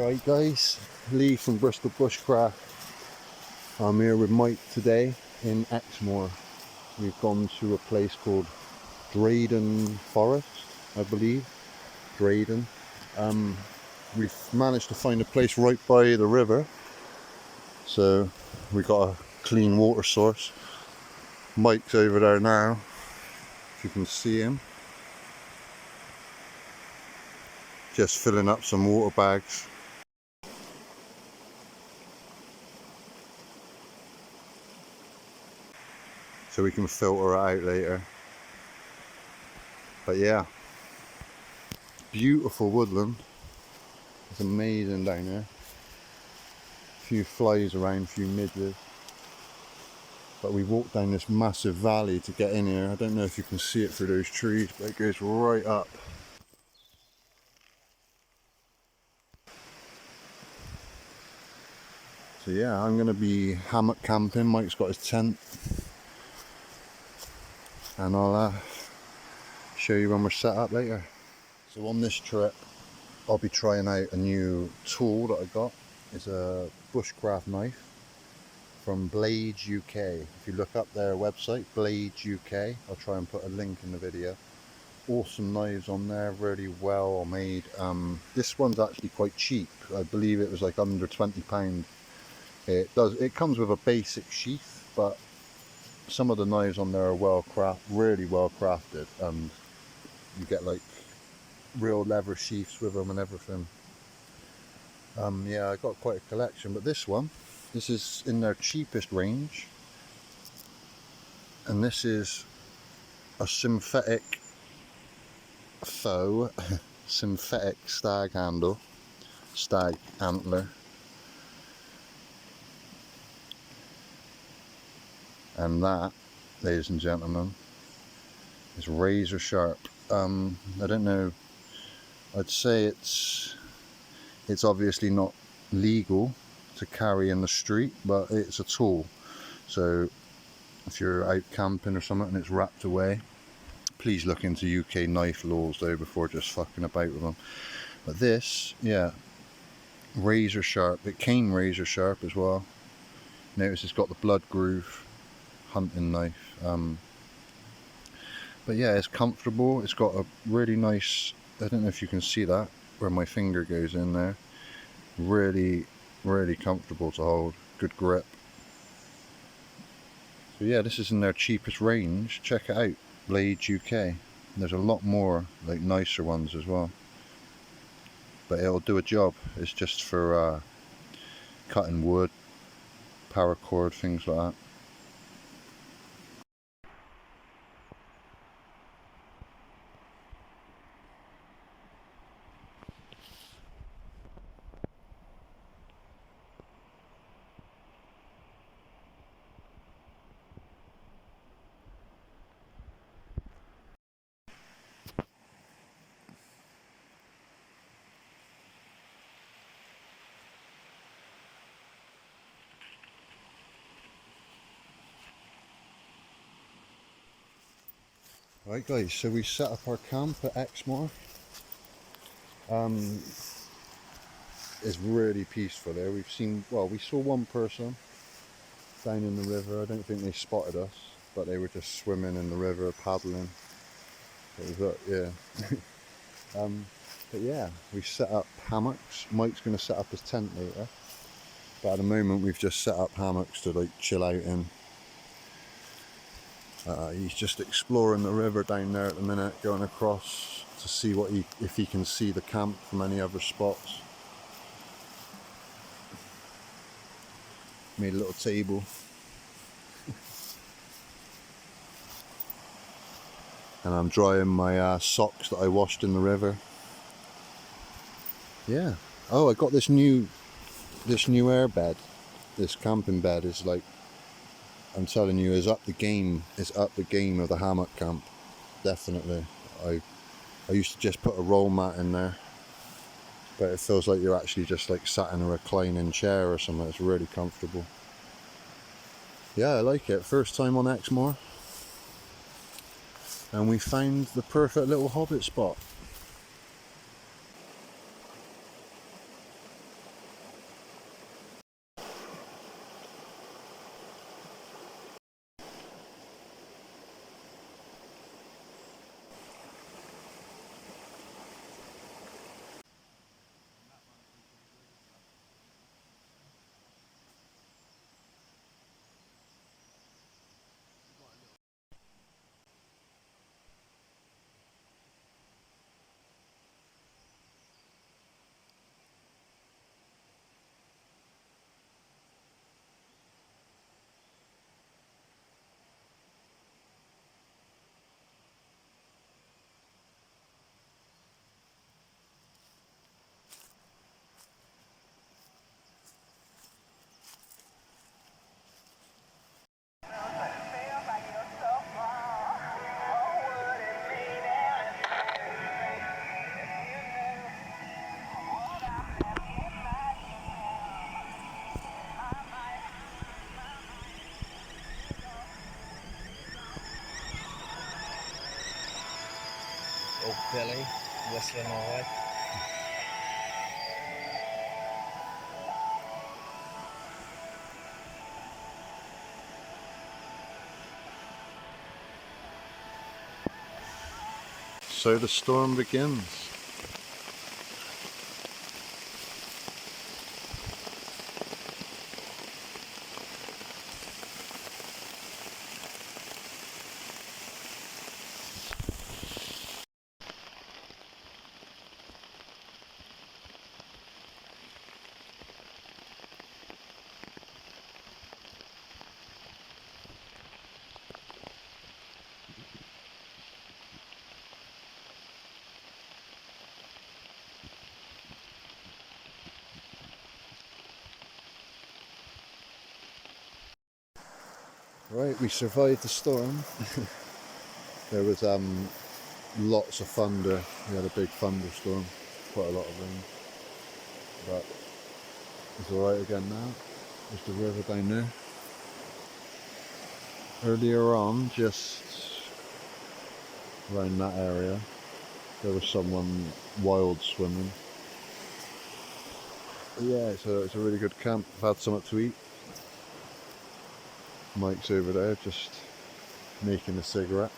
Alright guys, Lee from Bristol Bushcraft. I'm here with Mike today in Exmoor. We've gone to a place called Drayden Forest, I believe. Drayden. We've managed to find a place right by the river, so we got a clean water source. Mike's over there now, if you can see him, just filling up some water bags. So we can filter it out later. But yeah, beautiful woodland. It's amazing down here. A few flies around, a few midges. But we walked down this massive valley to get in here. I don't know if you can see it through those trees, but it goes right up. So yeah, I'm going to be hammock camping. Mike's got his tent. And I'll show you when we're set up later. So on this trip, I'll be trying out a new tool that I got. It's a Bushcraft knife from Blades UK. If you look up their website, Blades UK, I'll try and put a link in the video. Awesome knives on there, really well made. This one's actually quite cheap. I believe it was like under £20. It comes with a basic sheath, but some of the knives on there are really well crafted, and you get like real leather sheaths with them and everything. Yeah, I got quite a collection, but this is in their cheapest range, and this is a synthetic faux synthetic stag antler, and that, ladies and gentlemen, is razor sharp. I don't know, I'd say it's obviously not legal to carry in the street, but it's a tool. So if you're out camping or something and it's wrapped away, please look into UK knife laws though before just fucking about with them. But this, yeah, razor sharp. It came razor sharp as well. Notice it's got the blood groove hunting knife. But yeah, it's comfortable. It's got a really nice, I don't know if you can see that where my finger goes in there. Really comfortable to hold, good grip. So yeah, this is in their cheapest range. Check it out, Blades UK. There's a lot more like nicer ones as well, but it'll do a job. It's just for cutting wood, paracord, things like that. Right guys, so we set up our camp at Exmoor. It's really peaceful there. We saw one person down in the river. I don't think they spotted us, but they were just swimming in the river, paddling. It was yeah. But yeah, we set up hammocks. Mike's going to set up his tent later, but at the moment we've just set up hammocks to like chill out in. He's just exploring the river down there at the minute, going across to see if he can see the camp from any other spots. Made a little table. And I'm drying my socks that I washed in the river. Yeah. Oh, I got this new air bed. This camping bed is like, I'm telling you, is up the game. It's up the game of the hammock camp. Definitely. I used to just put a roll mat in there, but it feels like you're actually just like sat in a reclining chair or something. It's really comfortable. Yeah, I like it. First time on Exmoor, and we found the perfect little hobbit spot. Old Billy whistling away. So the storm begins. Right, we survived the storm. There was lots of thunder. We had a big thunderstorm, quite a lot of rain. But it's alright again now. There's the river down there. Earlier on, just around that area, there was someone wild swimming. But yeah, it's a really good camp. I've had something to eat. Mike's over there just making a cigarette.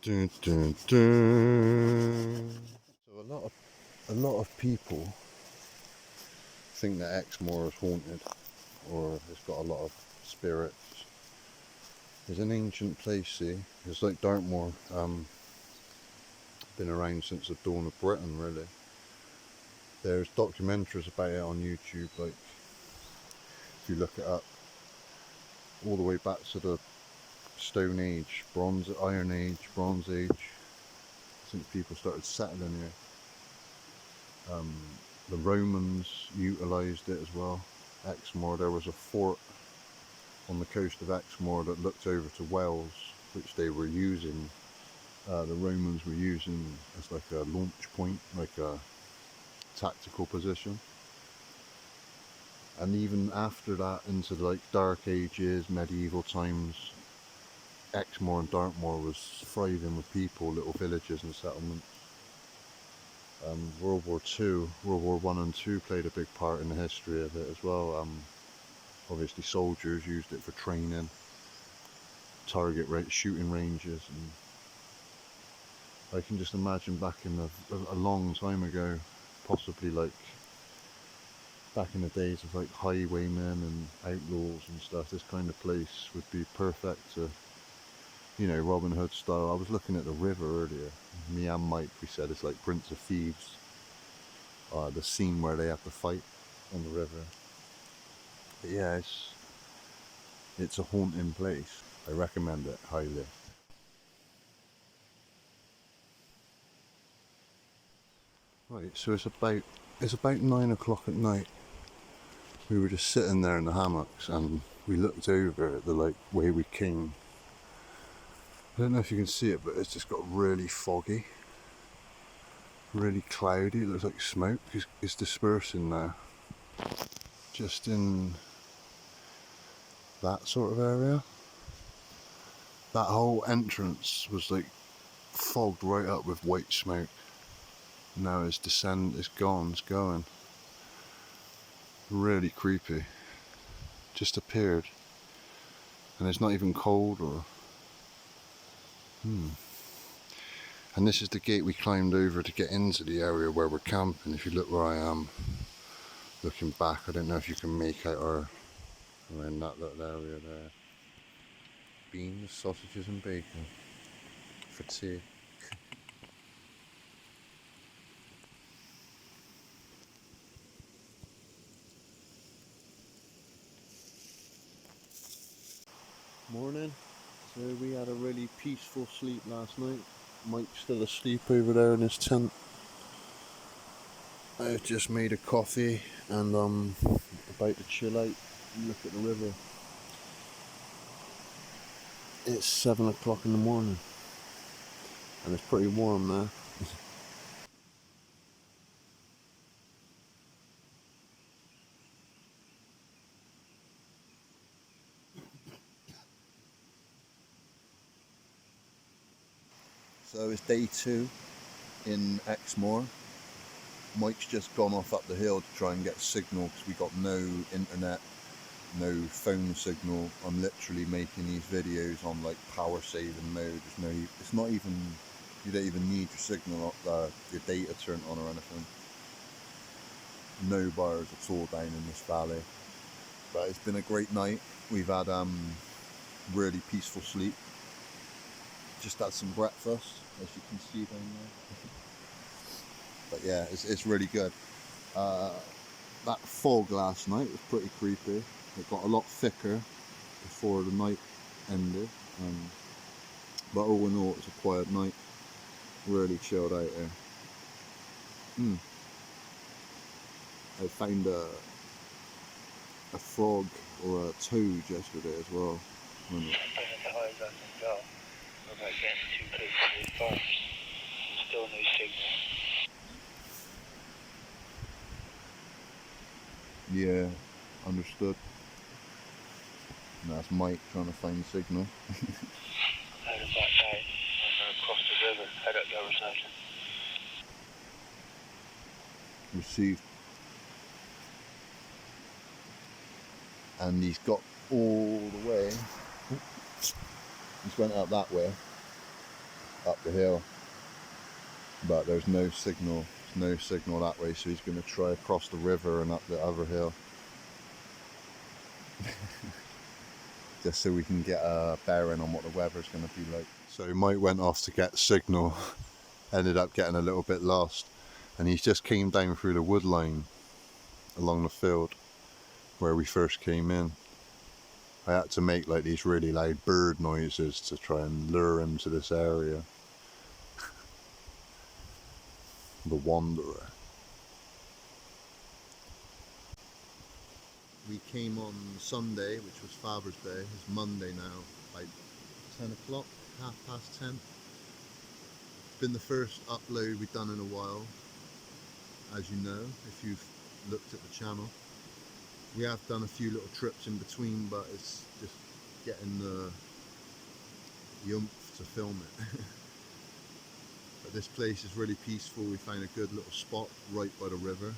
Dun, dun, dun. So a lot of people think that Exmoor is haunted, or it's got a lot of spirits. It's an ancient place, see. It's like Dartmoor, been around since the dawn of Britain, really. There's documentaries about it on YouTube, like if you look it up, all the way back to the Stone Age, Iron Age, Bronze Age, since people started settling here. The Romans utilised it as well. Exmoor, there was a fort on the coast of Exmoor that looked over to Wales, which they were using, the Romans were using as like a launch point, like a tactical position. And even after that, into like Dark Ages, medieval times, Exmoor and Dartmoor was thriving with people, little villages and settlements. World War II, World War One and Two played a big part in the history of it as well. Obviously soldiers used it for training, shooting ranges, and I can just imagine back in a long time ago, possibly like back in the days of like highwaymen and outlaws and stuff, this kind of place would be perfect to, you know, Robin Hood style. I was looking at the river earlier. Me and Mike, we said it's like Prince of Thieves. The scene where they have to fight on the river. But yeah, it's a haunting place. I recommend it highly. Right, so it's about 9 o'clock at night. We were just sitting there in the hammocks and we looked over at the like way we came. I don't know if you can see it, but it's just got really foggy, really cloudy. It looks like smoke is dispersing now. Just in that sort of area. That whole entrance was like fogged right up with white smoke. Now it's gone, it's going. Really creepy. Just appeared. And it's not even cold or... And this is the gate we climbed over to get into the area where we're camping. If you look where I am, looking back, I don't know if you can make out we're in that little area there. Beans, sausages and bacon for tea. Morning. So we had a really peaceful sleep last night. Mike's still asleep over there in his tent. I've just made a coffee and about to chill out and look at the river. It's 7 o'clock in the morning and it's pretty warm now. So it's day 2 in Exmoor. Mike's just gone off up the hill to try and get signal because we got no internet, no phone signal. I'm literally making these videos on like power saving mode. It's not even, you don't even need your signal, your data turned on or anything. No bars at all down in this valley. But it's been a great night. We've had really peaceful sleep. Just had some breakfast, as you can see down there. But yeah, it's really good. That fog last night was pretty creepy. It got a lot thicker before the night ended. But all in all, it was a quiet night. Really chilled out there. I found a frog or a toad yesterday as well. Remember? About getting too close to the farms. Still no signal. Yeah, understood. And that's Mike trying to find signal. Heading back down and across the river, head up the other side. Received. And he's got all the way. He's went up that way, up the hill. But there's no signal. There's no signal that way, so he's going to try across the river and up the other hill. Just so we can get a bearing on what the weather's going to be like. So Mike went off to get signal, ended up getting a little bit lost, and he just came down through the wood line along the field where we first came in. I had to make like these really loud bird noises to try and lure him to this area. The Wanderer. We came on Sunday, which was Father's Day. It's Monday now, like 10 o'clock, 10:30. Been the first upload we've done in a while, as you know, if you've looked at the channel. We have done a few little trips in between, but it's just getting the oomph to film it. This place is really peaceful. We found a good little spot right by the river.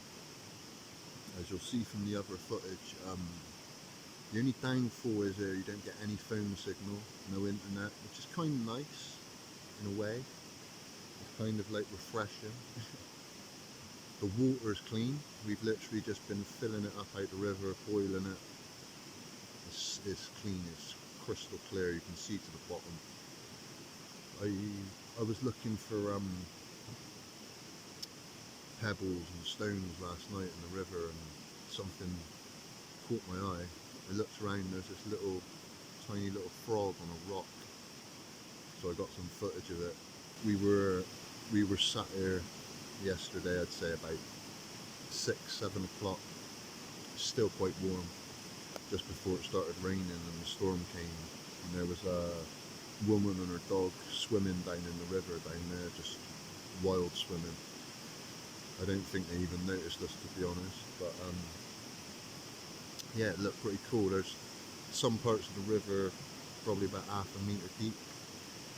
As you'll see from the other footage, the only downfall is you don't get any phone signal, no internet, which is kind of nice in a way. It's kind of like refreshing. The water is clean. We've literally just been filling it up out the river, boiling it. It's clean, it's crystal clear, you can see to the bottom. I was looking for pebbles and stones last night in the river, and something caught my eye. I looked around, there's this tiny little frog on a rock, so I got some footage of it. We were sat here yesterday, I'd say about 6-7 o'clock, still quite warm, just before it started raining and the storm came, and there was a woman and her dog swimming down in the river down there, just wild swimming. I don't think they even noticed us, to be honest, but yeah, it looked pretty cool. There's some parts of the river probably about half a metre deep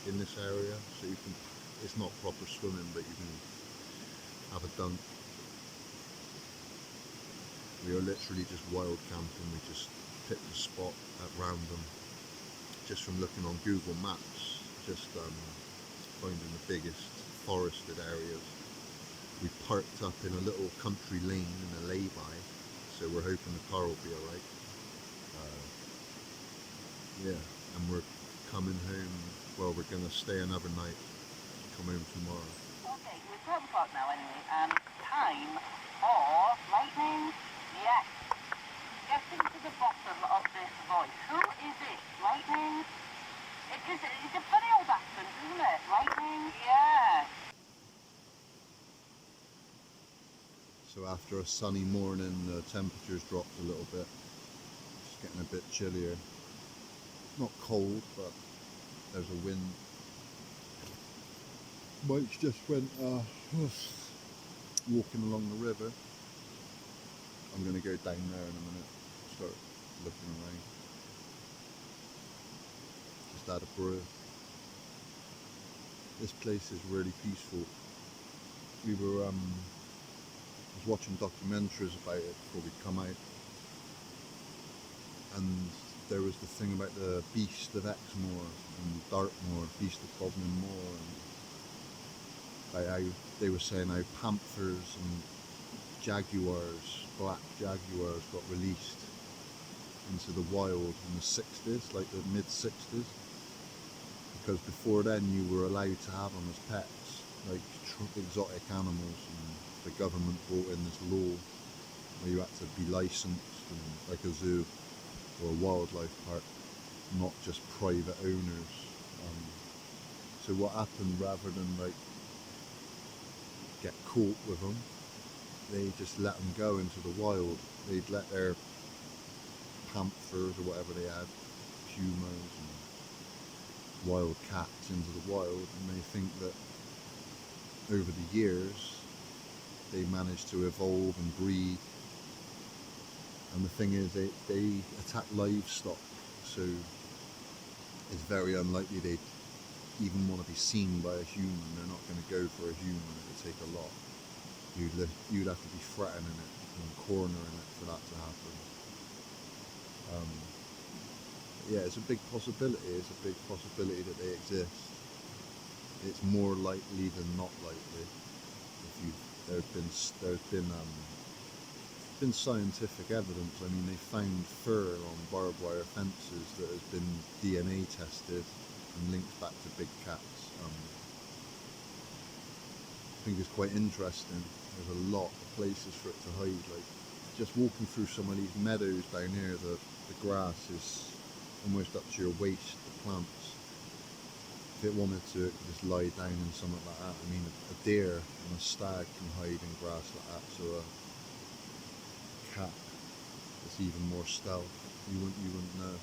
in this area, so you can, it's not proper swimming, but you can have a dunk. We are literally just wild camping. We just picked a spot at random, just from looking on Google Maps, just finding the biggest forested areas. We parked up in a little country lane in a lay-by, so we're hoping the car will be alright. Yeah, and we're coming home, well, we're going to stay another night, come home tomorrow. Okay, we're 12 o'clock now anyway, and time for lightning. Yes. Getting to the bottom of this voice. Who is it? Lightning? It's a funny old accent, isn't it? Lightning? Yeah. So after a sunny morning, the temperature's dropped a little bit. It's getting a bit chillier. Not cold, but there's a wind. Mike's just went walking along the river. I'm going to go down there in a minute, start looking around. Just had a brew. This place is really peaceful. We were I was watching documentaries about it before we come out, and there was the thing about the beast of Exmoor and Dartmoor, beast of Bodmin Moor, and about how they were saying how panthers and jaguars, black jaguars, got released into the wild in the 60s, like the mid-60s, because before then you were allowed to have them as pets, like exotic animals, and the government brought in this law where you had to be licensed, and like a zoo or a wildlife park, not just private owners. So what happened, rather than like get caught with them, they just let them go into the wild. They'd let their panthers or whatever they had, pumas and wild cats into the wild, and they think that over the years they managed to evolve and breed. And the thing is, they attack livestock, so it's very unlikely they'd even want to be seen by a human. They're not going to go for a human. It would take a lot. You'd have to be threatening it and cornering it for that to happen. Yeah, it's a big possibility. It's a big possibility that they exist. It's more likely than not likely. There's been scientific evidence. I mean, they found fur on barbed wire fences that has been DNA tested and linked back to big cats. I think it's quite interesting. There's a lot of places for it to hide. Like just walking through some of these meadows down here, the grass is almost up to your waist, the plants. If it wanted to, it could just lie down in something like that. I mean, a deer and a stag can hide in grass like that, so a cat is even more stealth. You wouldn't know.